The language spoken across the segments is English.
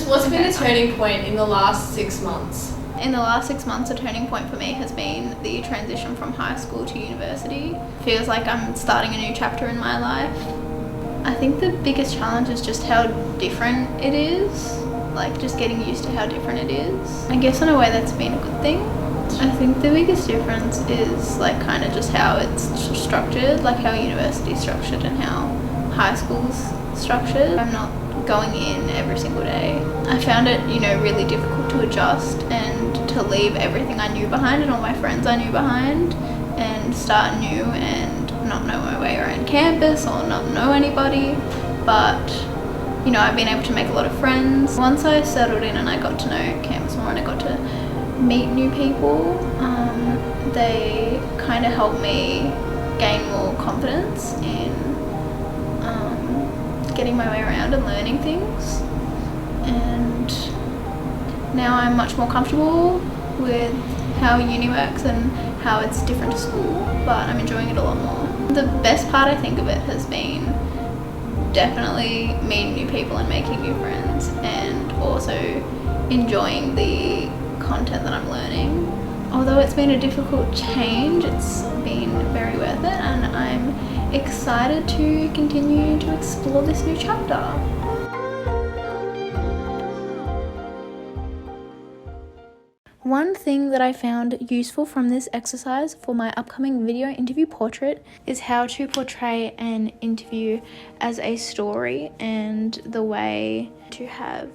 What's been a turning point in the last 6 months? In the last 6 months, a turning point for me has been the transition from high school to university. Feels like I'm starting a new chapter in my life. I think the biggest challenge is just how different it is. Like just getting used to how different it is. I guess in a way that's been a good thing. I think the biggest difference is like kind of just how it's structured, like how university is structured and how high school's structured. I'm not going in every single day. I found it, really difficult to adjust and to leave everything I knew behind and all my friends I knew behind and start new and not know my way around campus or not know anybody. But I've been able to make a lot of friends. Once I settled in and I got to know campus more and I got to meet new people, they kind of helped me gain more confidence in getting my way around and learning things. And now I'm much more comfortable with how uni works and how it's different to school, but I'm enjoying it a lot more. The best part, I think, of it has been definitely meeting new people and making new friends, and also enjoying the content that I'm learning. Although it's been a difficult change, it's been very worth it, and I'm excited to continue to explore this new chapter. One thing that I found useful from this exercise for my upcoming video interview portrait is how to portray an interview as a story, and the way to have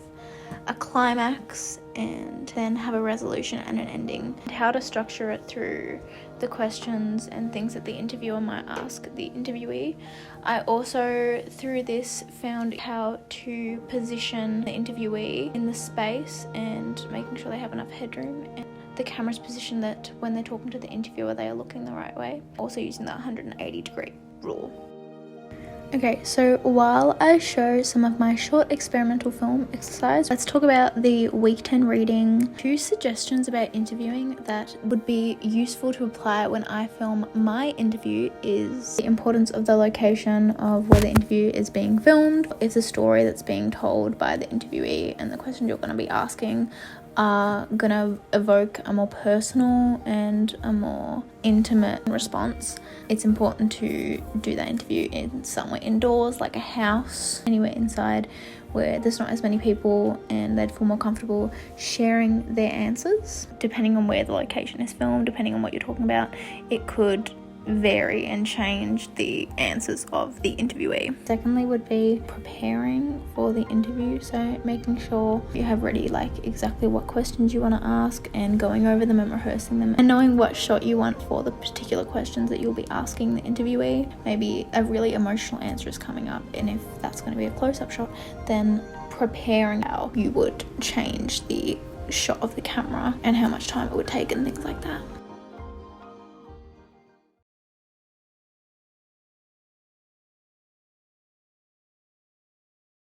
a climax and then have a resolution and an ending, and how to structure it through the questions and things that the interviewer might ask the interviewee. I also, through this, found how to position the interviewee in the space and making sure they have enough headroom, and the camera's position that when they're talking to the interviewer they are looking the right way. Also using the 180-degree rule. Okay, so while I show some of my short experimental film exercise, let's talk about the week 10 reading. 2 suggestions about interviewing that would be useful to apply when I film my interview is the importance of the location of where the interview is being filmed. It's a story that's being told by the interviewee, and the questions you're going to be asking are going to evoke a more personal and a more intimate response. It's important to do that interview in somewhere indoors, like a house, anywhere inside where there's not as many people, and they'd feel more comfortable sharing their answers. Depending on where the location is filmed, depending on what you're talking about, it could vary and change the answers of the interviewee. Secondly would be preparing for the interview, so making sure you have ready like exactly what questions you want to ask and going over them and rehearsing them, and knowing what shot you want for the particular questions that you'll be asking the interviewee. Maybe a really emotional answer is coming up, and if that's going to be a close-up shot, then preparing how you would change the shot of the camera and how much time it would take and things like that.